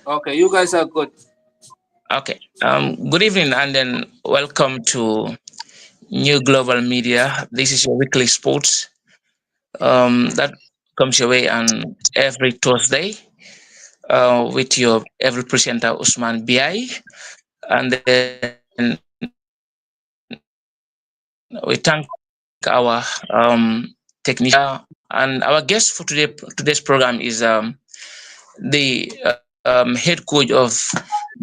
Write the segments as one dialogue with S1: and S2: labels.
S1: Okay, you guys are good.
S2: Okay. Good evening, and then welcome to New Global Media. This is your weekly sports that comes your way on every Thursday with your every presenter Usman Bi, and then we thank our technician and our guest for today's program is the head coach of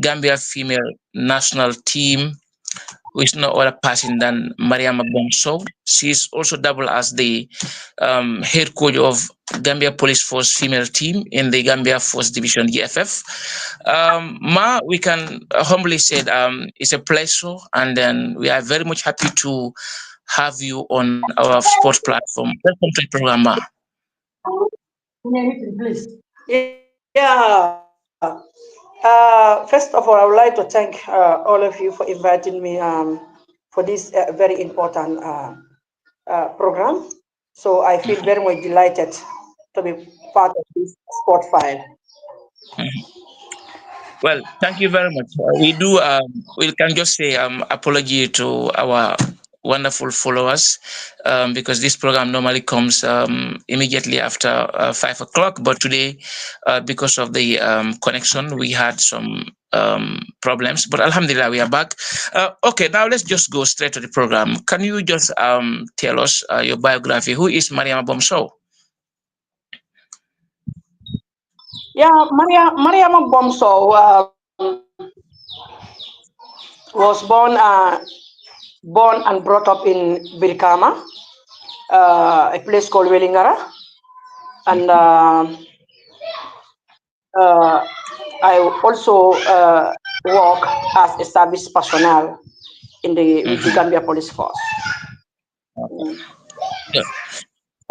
S2: Gambia female national team, who is no other person than Mariama Bomso. She's also double as the head coach of Gambia Police Force female team in the Gambia Force Division GFF. Ma, we can humbly say it's a pleasure, and then we are very much happy to have you on our sports platform. Welcome to the program, Ma.
S3: Yeah. First of all, I would like to thank all of you for inviting me for this very important program. So I feel very much delighted to be part of this sport file.
S2: Well, thank you very much. We do. We can just say apology to our wonderful followers because this program normally comes immediately after 5 o'clock. But today, because of the connection, we had some problems. But Alhamdulillah, we are back. Okay, now let's just go straight to the program. Can you just tell us your biography? Who is Mariama Bomso?
S3: Yeah, Mariama Bomso was born and brought up in Birkama, a place called Welingara, and uh, I also work as a service personnel in the with the
S2: Mhm.
S3: Gambia Police Force.
S2: Yeah.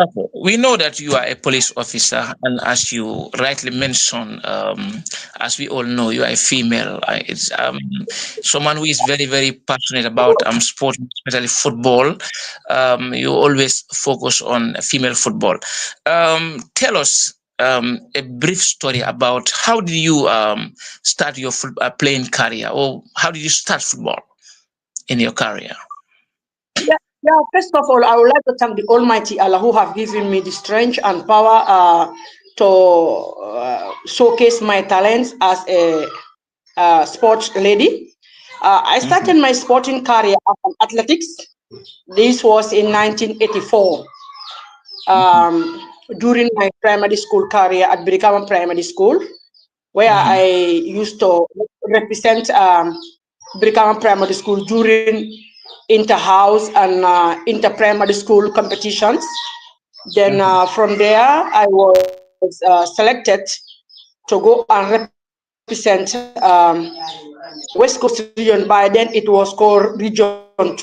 S2: Okay. We know that you are a police officer, and as you rightly mentioned, as we all know, you are a female. It's someone who is very, very passionate about sport, especially football. You always focus on female football. Tell us a brief story about how did you start your playing career, or how did you start football in your career?
S3: Yeah, first of all, I would like to thank the Almighty Allah who have given me the strength and power to showcase my talents as a sports lady. I
S2: Mhm,
S3: started my sporting career in athletics. This was in 1984
S2: mhm,
S3: during my primary school career at Birikama Primary School, where
S2: mhm,
S3: I used to represent Birikama Primary School during inter-house and inter-primary school competitions. Then
S2: mhm,
S3: from there, I was selected to go and represent West Coast region. By then, it was called Region 2,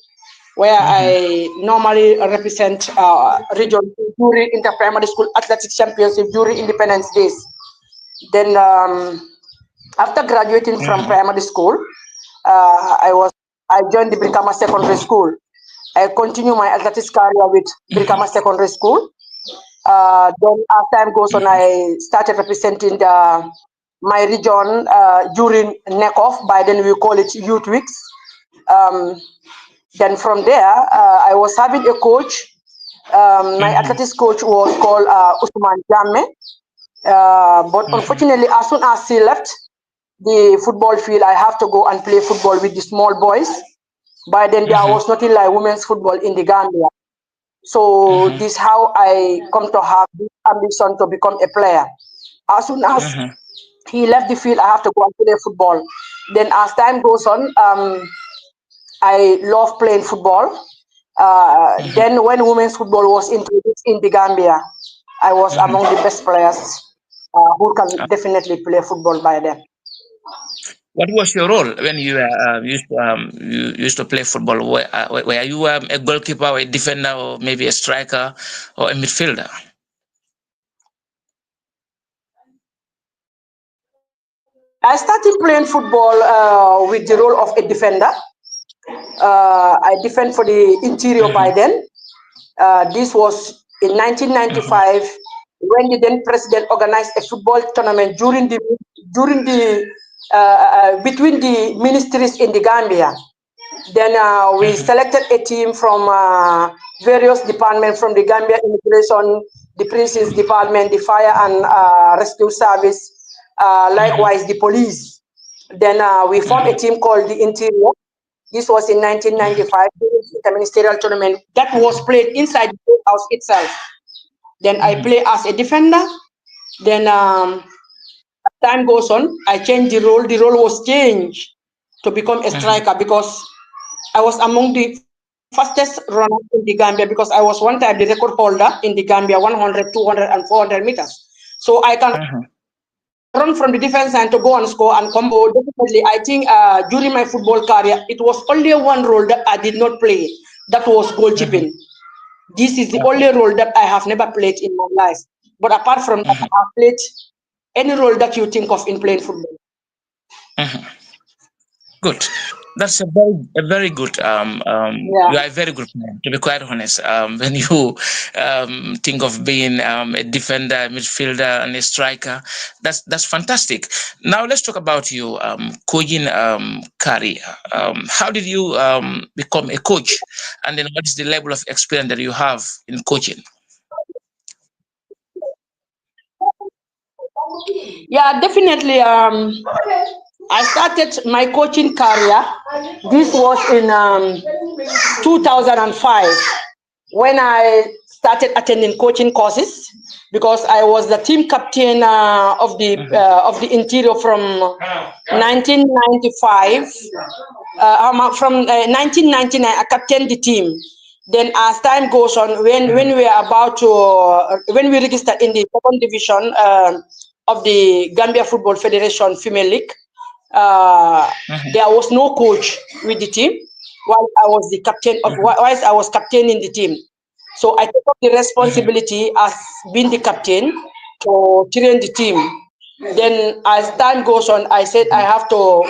S3: where I
S2: mhm,
S3: normally represent Region 2 during inter-primary school athletics championship during Independence Days. Then, after graduating from
S2: mhm,
S3: primary school, I joined the Brikama Secondary School. I continue my athletics career with
S2: mhm,
S3: Brikama Secondary School. Then as time goes on,
S2: mhm,
S3: I started representing my region during neck off. By then we call it youth weeks. Um, then from there, I was having a coach. My
S2: mhm,
S3: athletics coach was called Usman Jamme. But
S2: mhm,
S3: unfortunately, as soon as he left the football field, I have to go and play football with the small boys. By then, there
S2: mhm,
S3: was nothing like women's football in the Gambia. So
S2: mhm,
S3: this is how I come to have this ambition to become a player. As soon as
S2: mhm,
S3: he left the field, I have to go and play football. Then as time goes on, I love playing football.
S2: mhm,
S3: Then when women's football was introduced in the Gambia, I was
S2: mhm.
S3: among the best players who can
S2: Uh,
S3: definitely play football by then.
S2: What was your role when you used to play football? Were you a goalkeeper, or a defender, or maybe a striker, or a midfielder?
S3: I started playing football with the role of a defender. I defend for the interior by
S2: Mhm,
S3: then. This was in
S2: mhm,
S3: 1995. when the then president organized a football tournament during the between the ministries in the Gambia. Then we
S2: Mhm.
S3: selected a team from various departments from the Gambia Immigration, the Prisons Department, the Fire and Rescue Service,
S2: Mhm.
S3: likewise the police. Then we formed a
S2: Mhm.
S3: team called the Interior. This was in
S2: Mhm.
S3: 1995 during the interministerial tournament that was played inside the State house itself. Then I
S2: Mhm.
S3: play as a defender. Then time goes on, I changed the role. The role was changed to become a
S2: Mhm.
S3: striker because I was among the fastest runners in the Gambia because I was one time the record holder in the Gambia 100, 200, and 400 meters. So I can run from
S2: Mhm.
S3: the defense line to go and score and combo. Definitely, I think during my football career, it was only one role that I did not play. That was goalkeeping.
S2: Mhm.
S3: This is the only role
S2: Okay.
S3: that I have never played in my life. But apart from that, I have
S2: Mhm.
S3: played any role that you think of in playing football.
S2: Mhm. Good. That's a very good you
S3: Yeah.
S2: are a very good man, to be quite honest. When you think of being a defender, midfielder, and a striker, that's fantastic. Now let's talk about your coaching career. How did you become a coach, and then what is the level of experience that you have in coaching?
S3: Yeah, definitely. I started my coaching career. This was in 2005 when I started attending coaching courses because I was the team captain
S2: Mhm.
S3: of the interior from 1995. From 1999, I captained the team. Then, as time goes on,
S2: Mhm.
S3: when we are about to when we registered in the second division of the Gambia Football Federation Female League,
S2: Mhm.
S3: there was no coach with the team while I was the captain of
S2: Mhm.
S3: whilst I was captaining the team. So I took up the
S2: Mhm.
S3: responsibility as being the captain to train the team. Then as time goes on, I said I
S2: Mhm.
S3: have to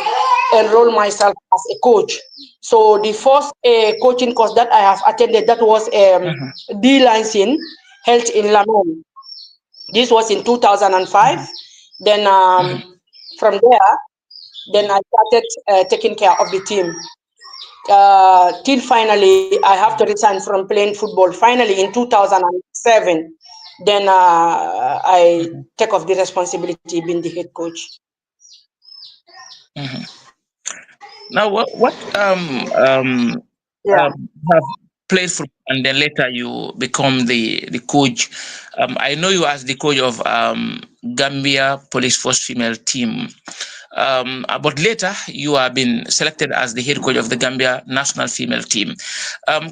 S3: enroll myself as a coach. So the first coaching course that I have attended that was
S2: Mhm.
S3: D licensing held in Lamon. This was in 2005.
S2: Mhm.
S3: Then
S2: Mhm.
S3: from there, then I started taking care of the team. Till finally, I have to resign from playing football. Finally, in 2007, then I
S2: Mhm.
S3: take off the responsibility being the head coach.
S2: Mhm. Now, what
S3: Yeah.
S2: have played football and then later you become the coach. I know you as the coach of Gambia Police Force female team, but later you have been selected as the head coach of the Gambia national female team.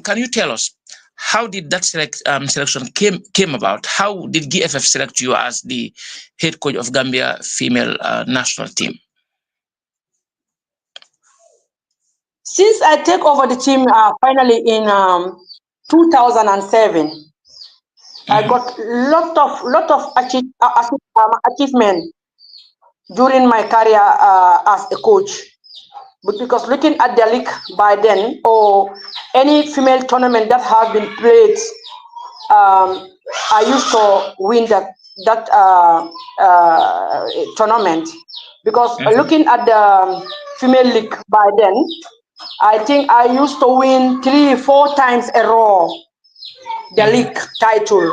S2: Can you tell us how did that selection came about? How did GFF select you as the head coach of Gambia female national team?
S3: Since I take over the team finally in 2007, I
S2: Mhm.
S3: got achievement during my career as a coach. But because looking at the league by then, or any female tournament that has been played, um, I used to win that tournament. Because
S2: Mhm.
S3: looking at the female league by then, I think I used to win 3, 4 times a row the
S2: Mhm.
S3: league title.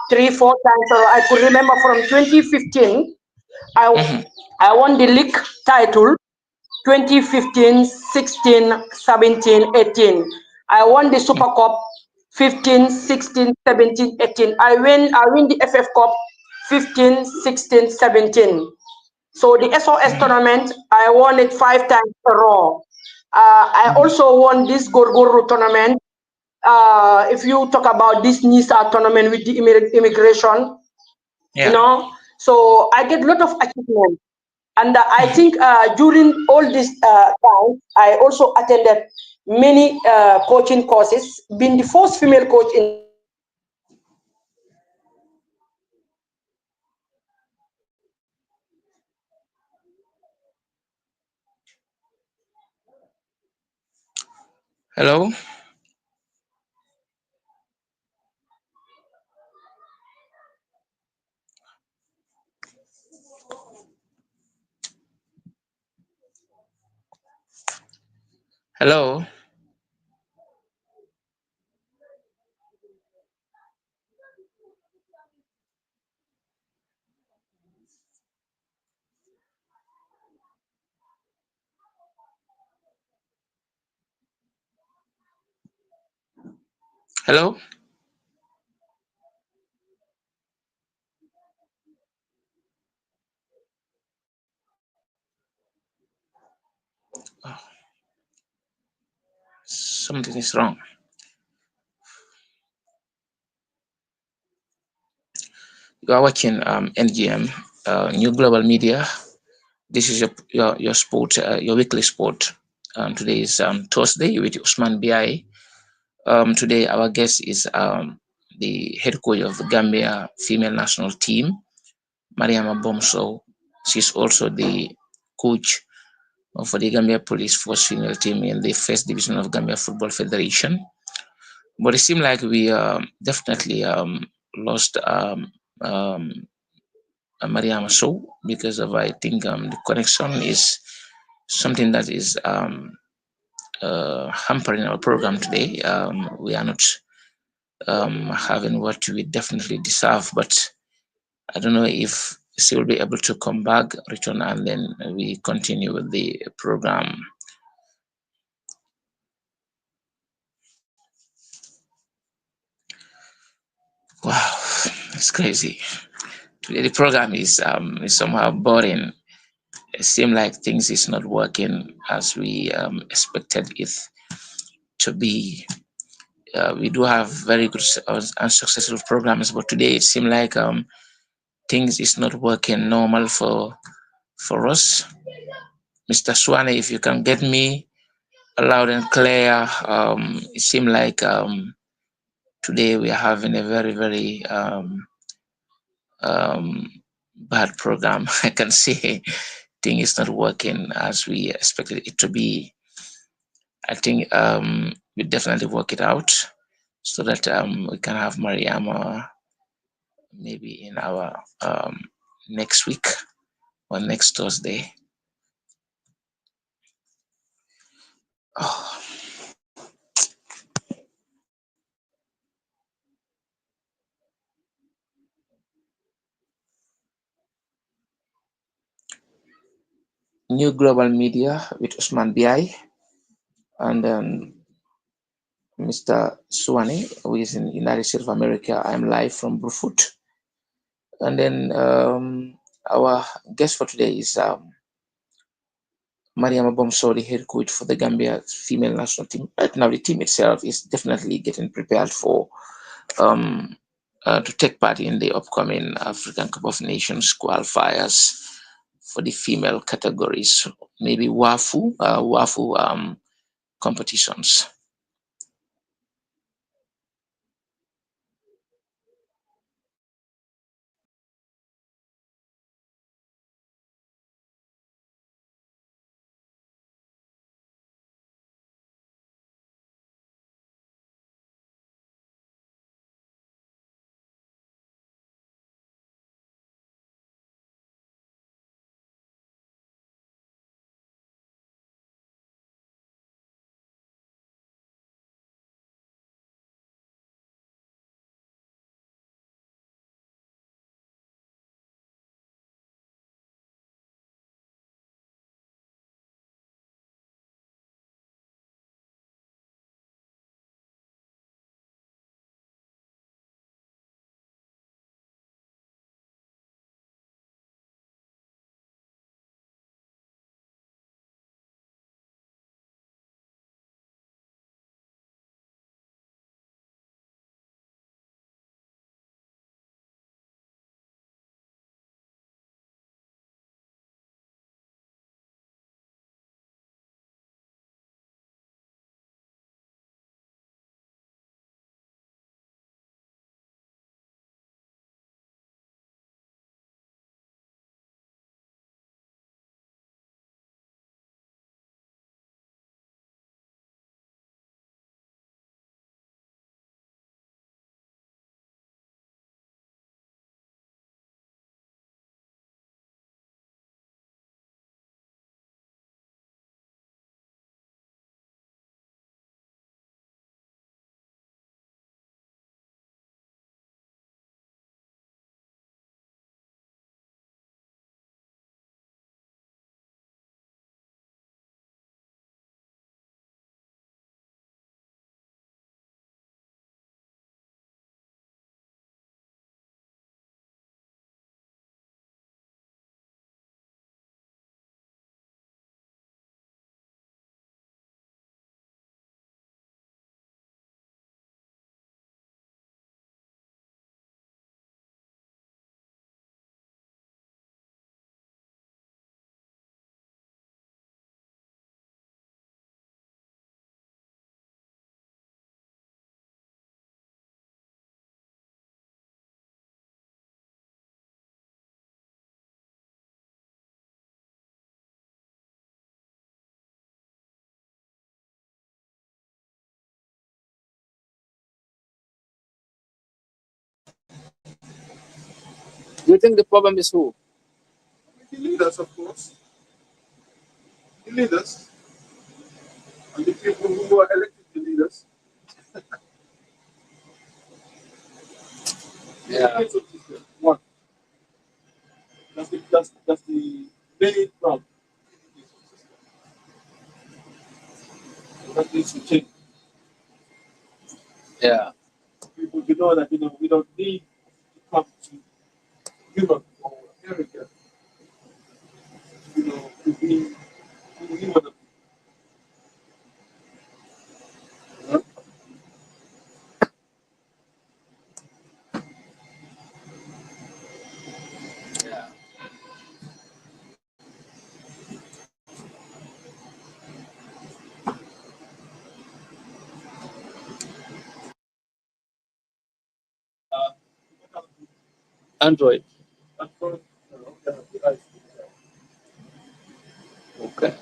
S3: 3, 4 times a row. I could remember from 2015, I
S2: Mhm.
S3: I won the league title 2015, 16, 17, 18. I won the Super Cup 15, 16, 17, 18. I win the FF Cup 15, 16, 17. So the SOS
S2: Mhm.
S3: tournament, I won it 5 times a row. I
S2: Mhm.
S3: also won this Gorgoro tournament. If you talk about this NISA tournament with the immigration, you
S2: Yeah.
S3: know, so I get a lot of achievements. And I
S2: Mhm.
S3: think during all this time, I also attended many coaching courses, being the first female coach in the Gambia to attend coaching courses. So I have a lot of achievements during my career as a coach.
S2: Hello. Hello. Hello. Oh, something is wrong. You are watching NGM, New Global Media. This is your sport, your weekly sport. Today is Thursday with Usman Bi. Today our guest is the head coach of the Gambia female national team, Mariama Bomso. She's also the coach for the Gambia Police Force female team in the first division of Gambia Football Federation. But it seemed like we definitely lost Mariama show because of I think the connection is something that is hampering our program today. We are not having what we definitely deserve, but I don't know if she will be able to come back, return, and then we continue with the program. Wow, it's crazy. Today the program is somehow boring. It seems like things is not working as we expected it to be. We do have very good and successful programs, but today it seems like things is not working normal for us. Mr. Swane, if you can get me loud and clear, it seems like today we are having a very um, bad program. I can say thing is not working as we expected it to be. I think we definitely work it out so that we can have Mariama maybe in our next week or next Thursday. Oh, New Global Media with Usman Bi and Mr. Suwane, who is in United States of America. I'm live from Brufut. And then our guest for today is Mariama Bomso, the head coach for the Gambia female national team. Right now, the team itself is definitely getting prepared for um, to take part in the upcoming African Cup of Nations qualifiers for the female categories, maybe WAFU competitions.
S1: you think the problem is who?
S4: The leaders, of course. The leaders and the people who are elected the leaders.
S1: Yeah.
S4: One. That's the main problem. That needs to change.
S1: Yeah.
S4: People, you know that we don't need to come to Europe or America, to be one of them.
S1: Yeah. Android. Okay.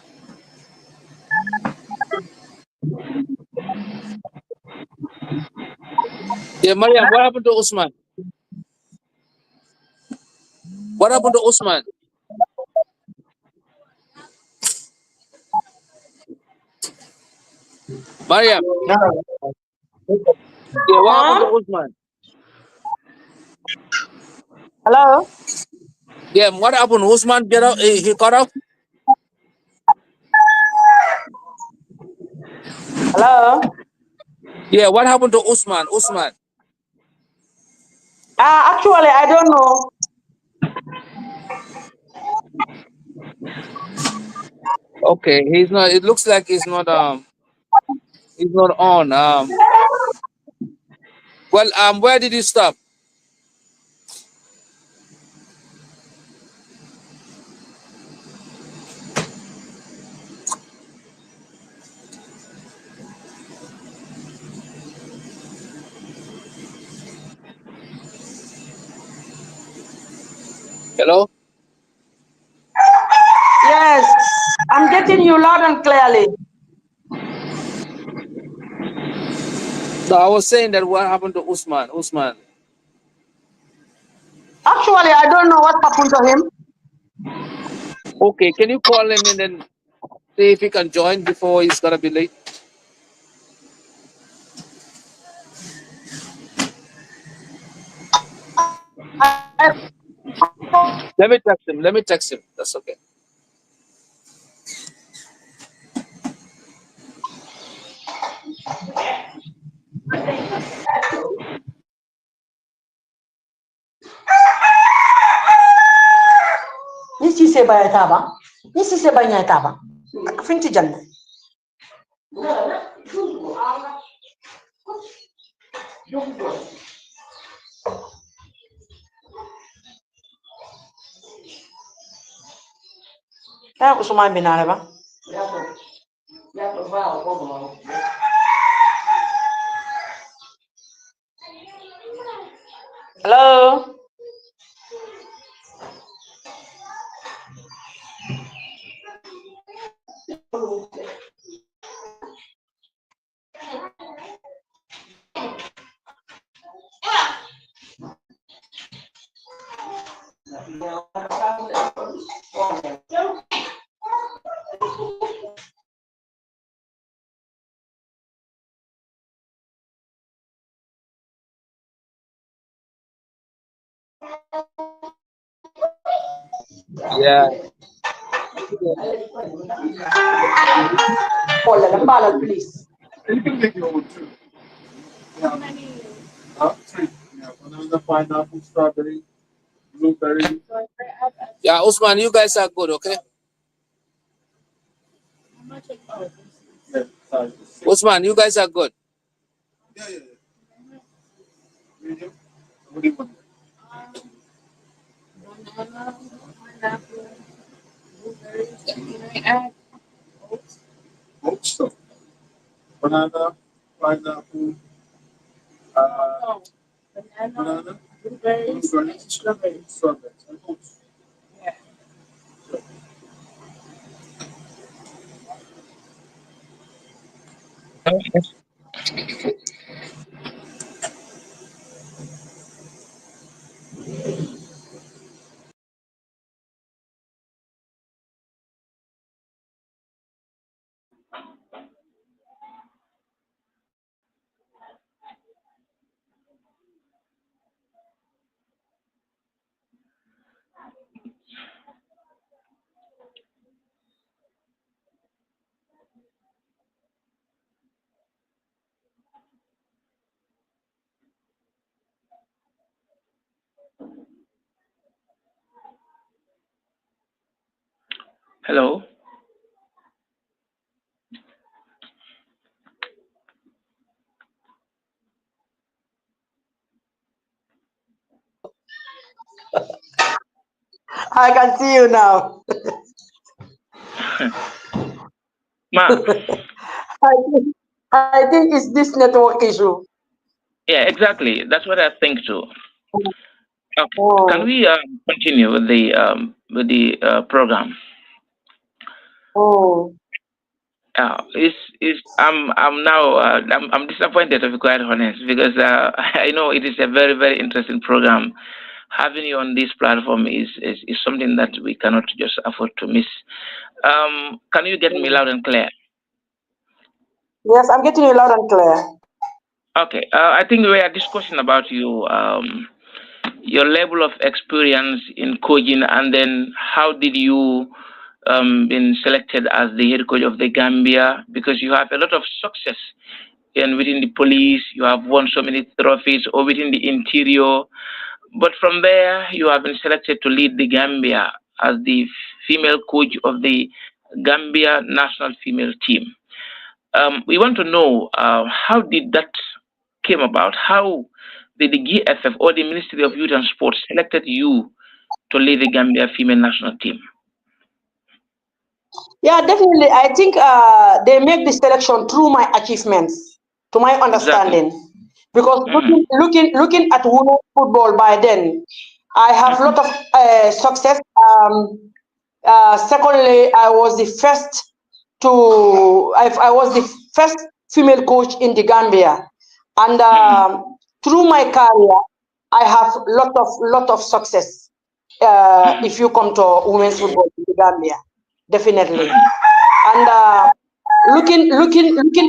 S1: Yeah, Mariam, what happened to Usman? What happened to Usman? Mariam, yeah, what happened to
S3: Huh?
S1: Usman?
S3: Hello?
S1: Yeah, what happened? Usman get up, he got up?
S3: Hello?
S1: Yeah, what happened to Usman? Usman.
S3: Actually, I don't know.
S1: Okay, he's not, it looks like he's not on. Well, where did he stop? Hello?
S3: Yes, I'm getting you loud and clearly.
S1: No, I was saying that what happened to Usman? Usman.
S3: Actually, I don't know what happened to him.
S1: Okay, can you call him and then see if he can join before he's gonna be late? Let me text him. Let me text him. That's okay.
S3: Ni si se baya taba. Ni si se banya taba. Finti janna. Ya Usman bin Araba. Hello?
S1: Yeah.
S3: Call them, ballot, please.
S4: You can make your own too. Yeah. Three. Yeah, banana, pineapple, strawberry, blueberry.
S1: Yeah, Usman, you guys are good, okay?
S4: Yeah, sorry.
S1: Usman, you guys are good.
S4: Yeah. Medium. What do you want? Oats. So, banana, pineapple, uh, banana, blueberries, strawberries, and oats.
S2: Hello.
S3: I can see you now.
S2: Ma.
S3: I think it's this network issue.
S2: Yeah, exactly. That's what I think too. Okay. Can
S3: Oh,
S2: we continue with the program?
S3: oh.
S2: Is I'm now I'm disappointed, to be quite honest, because I know it is a very very interesting program. Having you on this platform is something that we cannot just afford to miss. Can you get me loud and clear?
S3: Yes, I'm getting you loud and clear.
S2: Okay. I think we are discussing about your level of experience in coaching, and then how did you been selected as the head coach of the Gambia, because you have a lot of success and within the police you have won so many trophies, or within the interior, but from there you have been selected to lead the Gambia as the female coach of the Gambia national female team. We want to know how did that came about? How did the GFF or the Ministry of Youth and Sports selected you to lead the Gambia female national team?
S3: Yeah, definitely. I think they make the selection through my achievements, to my
S2: Exactly.
S3: understanding. Because
S2: Hmm.
S3: looking at women's football by then, I have a
S2: Hmm.
S3: lot of success. Secondly, I was the first female coach in the Gambia, and
S2: Hmm.
S3: through my career, I have lot of success.
S2: Hmm.
S3: If you come to women's football in the Gambia, definitely.
S2: Hmm.
S3: And looking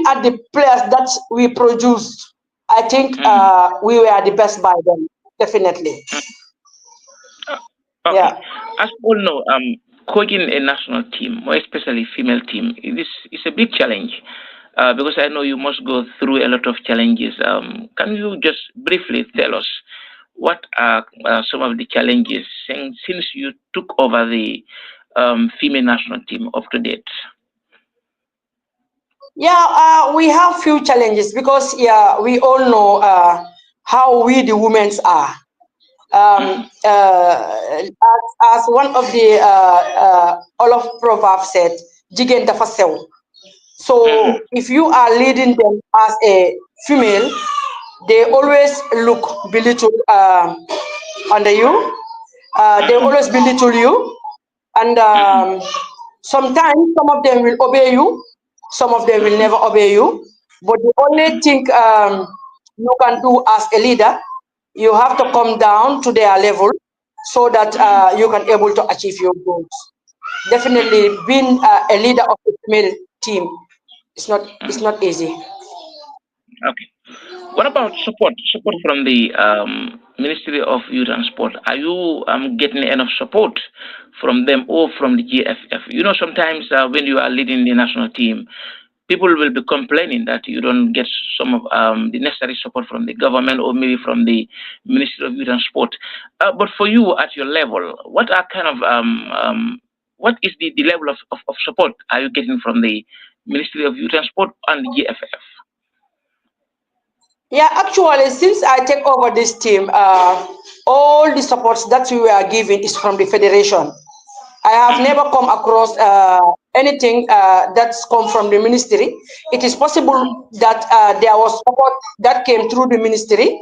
S3: at the players that we produced, I think
S2: Hmm.
S3: we were the best by them, definitely.
S2: Okay.
S3: Yeah.
S2: As we all know, coaching a national team, more especially female team, it is a big challenge. Because I know you must go through a lot of challenges. Can you just briefly tell us what are some of the challenges since you took over the female national team up to date?
S3: Yeah, we have few challenges because yeah, we all know how we the women are.
S2: Mhm.
S3: As one of the Olaf proverb said, "Jigen dafa sew."
S2: Mhm.
S3: So if you are leading them as a female, they always look belittle under you. They
S2: Mhm.
S3: always belittle you, and
S2: Mhm.
S3: sometimes some of them will obey you, some of them will
S2: Mhm.
S3: never obey you. But the only
S2: Mhm.
S3: thing you can do as a leader, you have to come down to their level so that
S2: Mhm.
S3: you can able to achieve your goals.
S2: Mhm.
S3: Definitely, being a leader of a female team, it's
S2: Mhm.
S3: not easy.
S2: Okay. What about support? Support from the Ministry of Youth and Sport. Are you getting enough support from them or from the GFF? You know, sometimes when you are leading the national team, people will be complaining that you don't get some of the necessary support from the government or maybe from the Ministry of Youth and Sport. But for you at your level, what are kind of what is the level of support are you getting from the Ministry of Youth and Sport and the GFF?
S3: Yeah, actually, since I take over this team, all the supports that we are giving is from the federation. I have
S2: Mhm.
S3: never come across anything that's come from the ministry. It is possible that there was support that came through the ministry,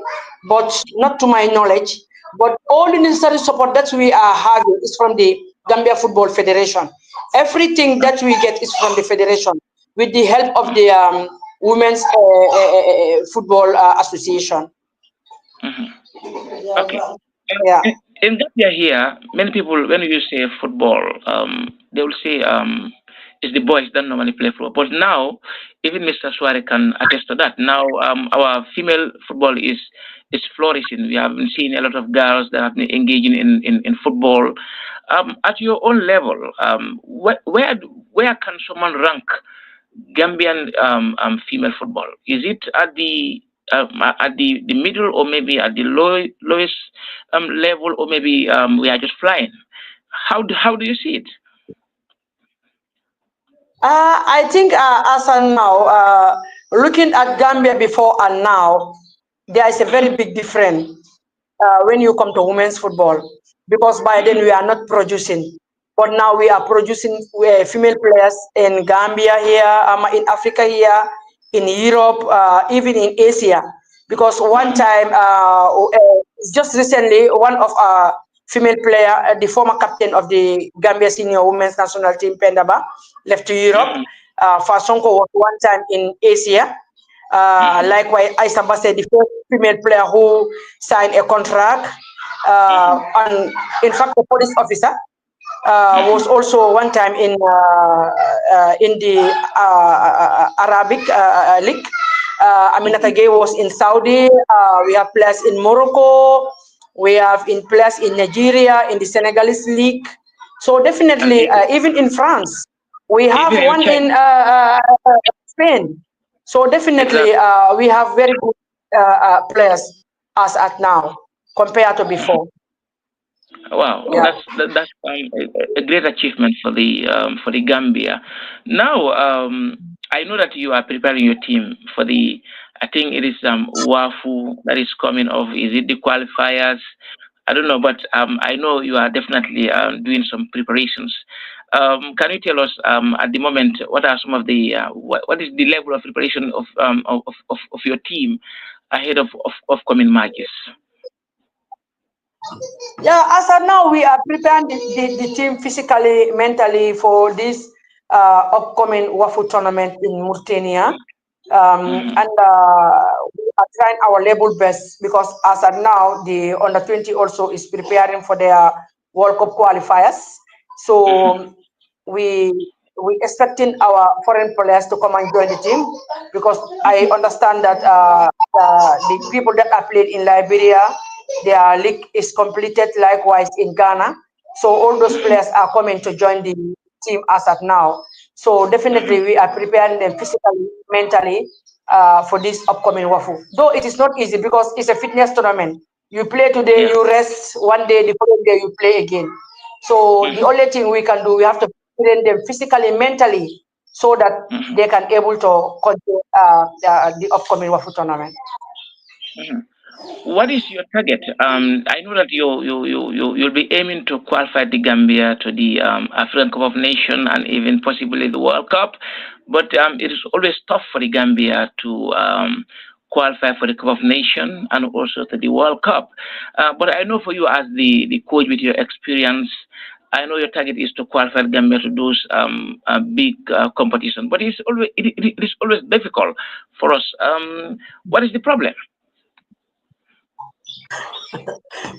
S3: but not to my knowledge. But all the necessary support that we are having is from the Gambia Football Federation. Everything that we get is from the federation with the help of the Women's Football Association.
S2: Mhm. Okay.
S3: Yeah.
S2: In Gambia here, many people, when you say football, they will say it's the boys that normally play football. But now, even Mr. Suare can attest to that. Now, our female football is flourishing. We have been seeing a lot of girls that have been engaging in football. At your own level, where can someone rank Gambian female football? Is it at the middle, or maybe at the lowest level, or maybe we are just flying? How do you see it?
S3: I think as and now, looking at Gambia before and now, there is a very big difference when you come to women's football, because by then we are not producing, but now we are producing female players in Gambia here, in Africa here, in Europe, even in Asia. Because one time, just recently, one of our female player, the former captain of the Gambia senior women's national team, Pendaba, left to Europe. Fasonko was one time in Asia. Likewise, Aisha Basse, the first female player who signed a contract, and in fact, a police officer was also one time in the Arabic League. Aminata Gay was in Saudi. We have players in Morocco. We have in players in Nigeria in the Senegalese league. So definitely, even in France, we have
S2: Even in
S3: one in
S2: China.
S3: Spain. So definitely,
S2: Exactly.
S3: we have very good players as at now compared to before.
S2: Wow,
S3: Yeah.
S2: that's a great achievement for the Gambia. Now, I know that you are preparing your team for the. I think it is Wafu that is coming off. Is it the qualifiers? I don't know, but I know you are definitely doing some preparations. Can you tell us at the moment what are some of the what is the level of preparation of your team ahead of upcoming matches?
S3: Yeah, as of now, we are preparing the team physically, mentally for this upcoming WAFU tournament in Mauritania.
S2: Mhm.
S3: And we are trying our level best, because as of now, the under 20 also is preparing for their World Cup qualifiers.
S2: Mhm.
S3: So we we expecting our foreign players to come and join the team, because I understand that the people that are played in Liberia, their league is completed. Likewise in Ghana, so all those
S2: Mhm.
S3: players are coming to join the team as at now. So definitely
S2: Mhm.
S3: we are preparing them physically, mentally, for this upcoming WAFU. Though it is not easy, because it's a fitness tournament. You play today,
S2: Yeah.
S3: you rest one day, the following day you play again. So the
S2: Mhm.
S3: only thing we can do, we have to train them physically, mentally, so that
S2: Mhm.
S3: they can able to control the upcoming WAFU tournament.
S2: Mhm. What is your target? I know that you'll be aiming to qualify the Gambia to the African Cup of Nations and even possibly the World Cup, but it is always tough for the Gambia to qualify for the Cup of Nations and also to the World Cup. But I know for you as the coach with your experience, I know your target is to qualify Gambia to those big competitions, but it is always difficult for us. What is the problem?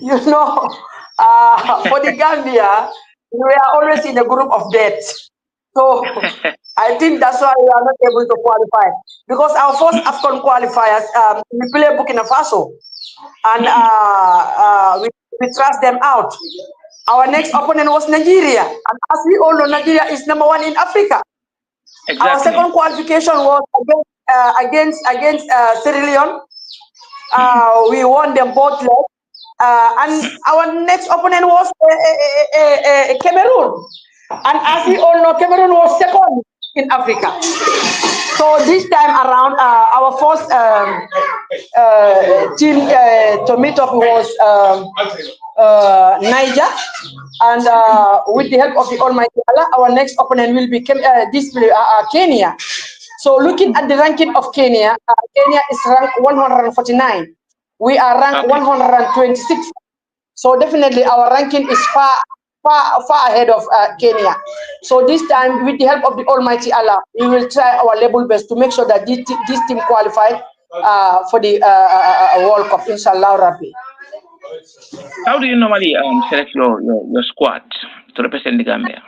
S3: You know, for the Gambia, we are always in a group of debt. So I think that's why we are not able to qualify. Because our first AFCON qualifiers, we play Burkina Faso, and we trust them out. Our next opponent was Nigeria. And as we all know, Nigeria is number one in Africa. Our
S2: Exactly.
S3: second qualification was against Sierra Leone. We won them both legs. And our next opponent was Cameroon. And as we all know, Cameroon was second in Africa. So this time around, our first team to meet up was Niger, and with the help of the Almighty Allah, our next opponent will be Kenya. So looking at the ranking of Kenya, Kenya is ranked 149. We are ranked
S2: Okay.
S3: 126. So definitely our ranking is far ahead of Kenya. So this time, with the help of the Almighty Allah, we will try our level best to make sure that this team qualified for the World Cup, inshallah, Rabbi.
S2: How do you normally select your squad to represent the Gambia?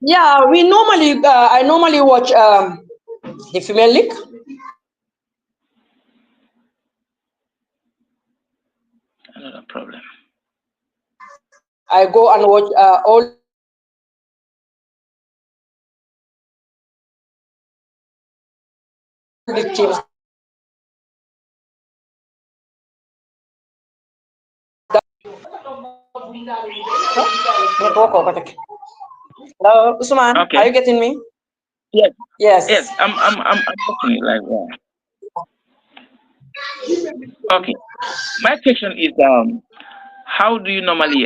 S3: Yeah, I normally watch the female league.
S2: Another problem.
S3: I go and watch all the teams that are playing network. Hello, Usman. Are you
S2: Okay.
S3: getting me?
S2: Yes. Yes.
S3: Yes.
S2: I'm listening. Like, okay. My question is, how do you normally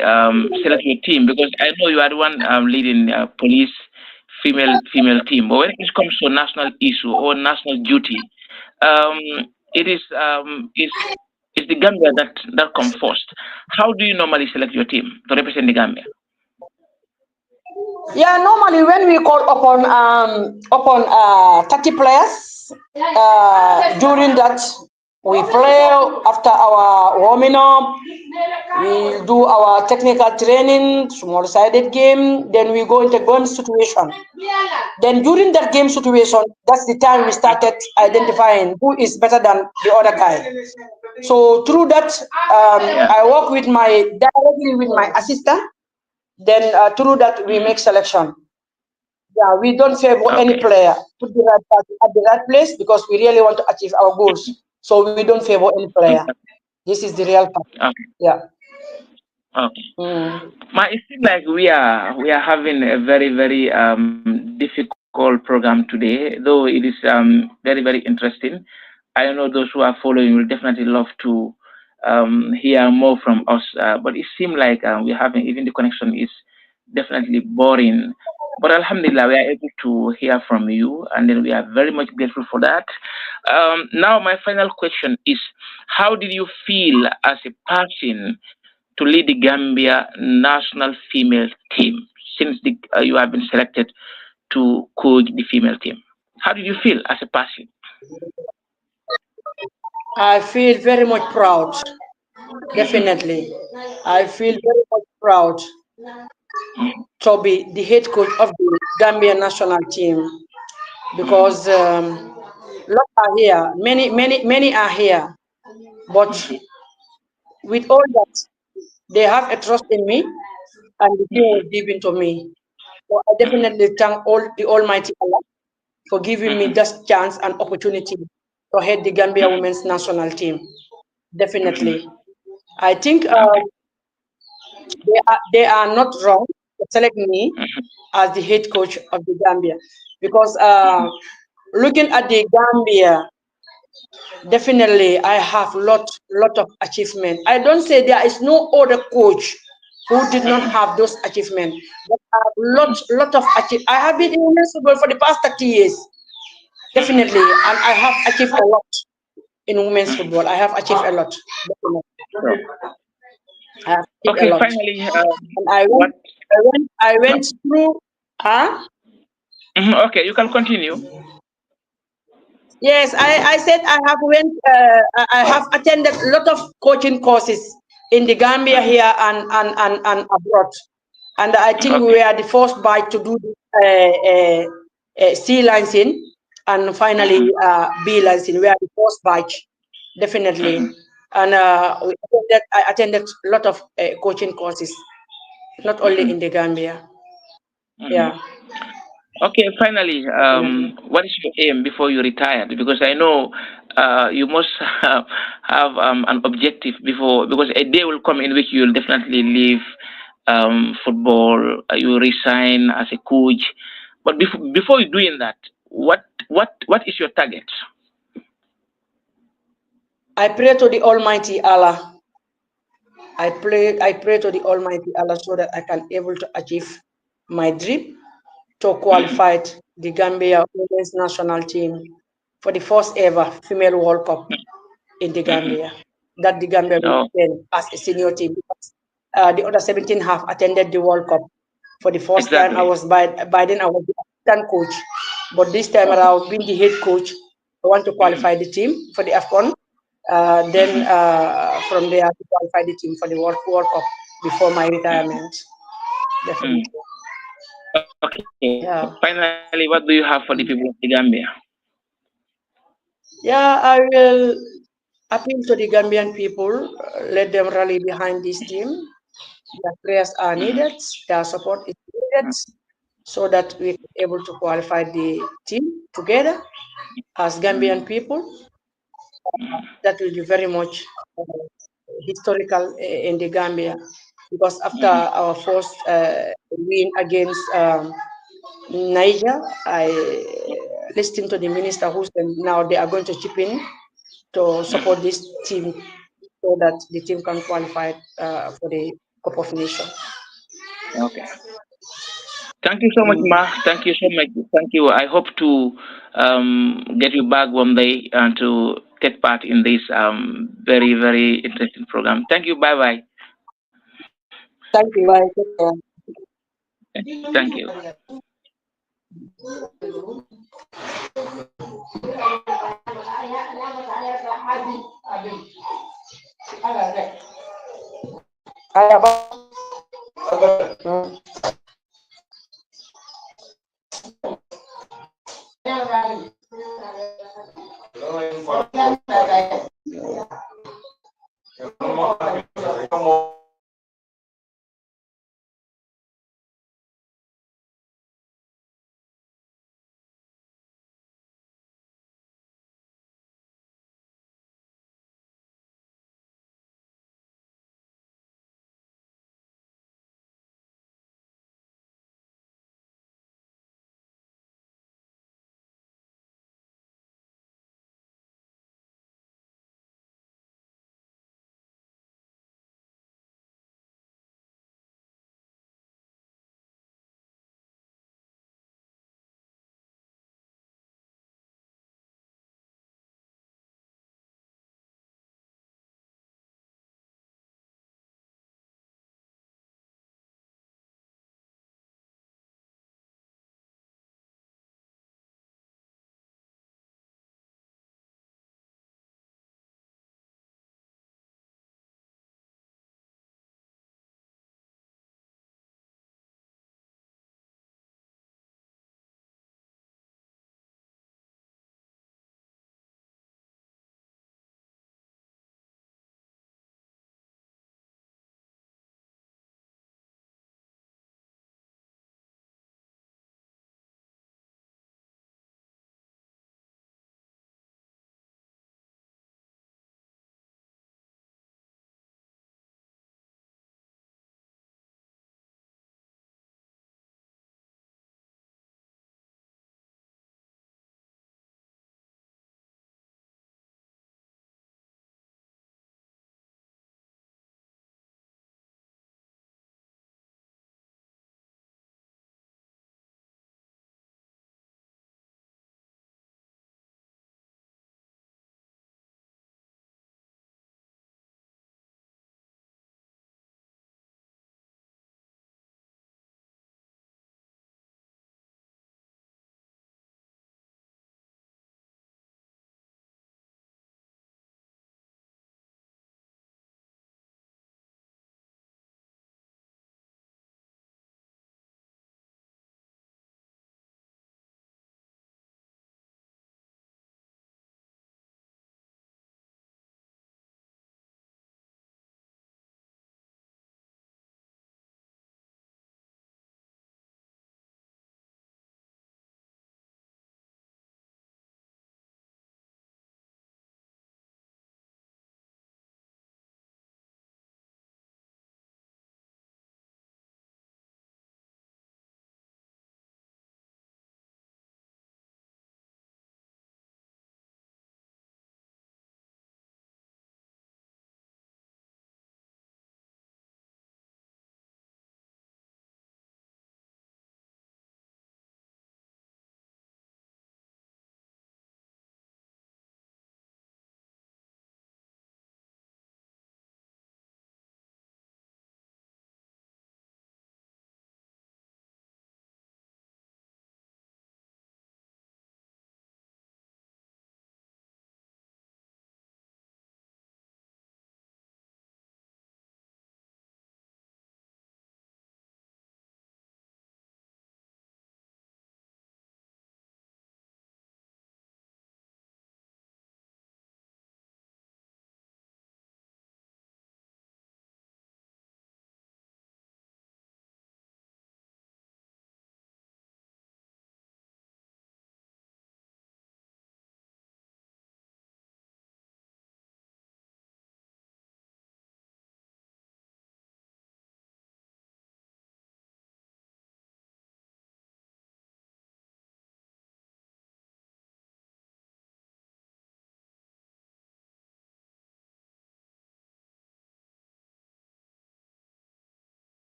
S2: select your team? Because I know you are the one leading police female team. But when it comes to national issue or national duty, um, it is the Gambia that comes first. How do you normally select your team to represent the Gambia?
S3: Yeah, normally when we call upon 30 players, during that we play after our warming up. We do our technical training, small sided game. Then we go into game situation. Then during that game situation, that's the time we started identifying who is better than the other guy. So through that,
S2: Yeah.
S3: I work with my directly with my assistant. Then through that we make selection. Yeah, we don't favor any
S2: Okay.
S3: player. Put the right person at the right place because we really want to achieve our goals. So we don't favor any player. This is the real part.
S2: Okay.
S3: Yeah.
S2: Okay.
S3: Mm.
S2: It seems like we are having a very difficult program today, though it is very interesting. I know those who are following will definitely love to hear more from us. But it seems like we're having even the connection is definitely boring. But Alhamdulillah, we are able to hear from you, and then we are very much grateful for that. Now, my final question is: how did you feel as a person to lead the Gambia national female team since you have been selected to coach the female team? How did you feel as a person?
S3: I feel very much proud. Definitely. I feel very much proud
S2: Mhm,
S3: to be the head coach of the Gambia national team
S2: mhm,
S3: because lot are here. Many are here. But
S2: mhm,
S3: with all that, they have a trust in me and the team
S2: mhm,
S3: was given to me. So I
S2: mhm,
S3: definitely thank all the Almighty Allah for giving me
S2: mhm,
S3: this chance and opportunity to head the Gambia women's national team.
S2: mhm.
S3: Definitely. I think
S2: Okay.
S3: they are not wrong to select me
S2: Mhm,
S3: as the head coach of the Gambia because
S2: mhm,
S3: looking at the Gambia, definitely I have lot of achievement. I don't say there is no other coach who did not
S2: mhm,
S3: have those achievements. But I have
S2: mhm,
S3: lot of achieve. I have been in women's football for the past 30 years,
S2: mhm,
S3: definitely, and I have achieved a lot in women's
S2: mhm.
S3: football. I have achieved a lot. Definitely.
S2: So,
S3: I have achieved a
S2: okay,
S3: lot,
S2: finally,
S3: and
S2: what?
S3: I
S2: No.
S3: went through. Huh?
S2: Mhm, okay, you can continue.
S3: Yes, I said I have went. I have attended a lot of coaching courses in the Gambia
S2: Mhm,
S3: here and abroad, and I think
S2: okay.
S3: we are the first batch to do this C licensing and finally
S2: Mhm,
S3: B licensing. We are the first batch, definitely,
S2: mhm,
S3: and I attended a lot of coaching courses, not only
S2: mhm,
S3: in the Gambia.
S2: mhm.
S3: Yeah,
S2: Okay, finally,
S3: definitely.
S2: what is your aim before you retire? Because I know you must have an objective before, because a day will come in which you will definitely leave football, you resign as a coach. But before you doing that, what is your target?
S3: I pray to the Almighty Allah. I pray to the Almighty Allah so that I can able to achieve my dream to
S2: Mhm,
S3: qualify the Gambia women's national team for the first ever female World Cup in the
S2: mhm.
S3: Gambia. That the Gambia will
S2: Oh,
S3: attend as a senior team. The other 17 have attended the World Cup for the first time. I
S2: exactly.
S3: was by then I was the assistant coach, but this time around being the head coach, I want to
S2: Mhm,
S3: qualify the team for the AFCON. Then
S2: mhm,
S3: from there to qualify the team for the World Cup before my
S2: mhm,
S3: retirement. Definitely.
S2: mhm. Okay.
S3: Yeah.
S2: Finally, what do you have for the people of the Gambia?
S3: Yeah, I will appeal to the Gambian people, let them rally behind this team. Their prayers are
S2: Mhm,
S3: needed, their support is needed, so that we can able to qualify the team together as Gambian people.
S2: mhm.
S3: That will be very much historical in the Gambia. because after our first win against Niger, I listened to the minister who said now they are going to chip in to support this team so that the team can qualify for the Cup of Nations.
S2: Okay. Thank you so much, Ma. Thank you so much. Thank you. I hope to get you back one day and to take part in this very, very interesting program. Thank you. Bye bye.
S3: Thank you. Bye. Take care.
S2: Thank you.
S3: I have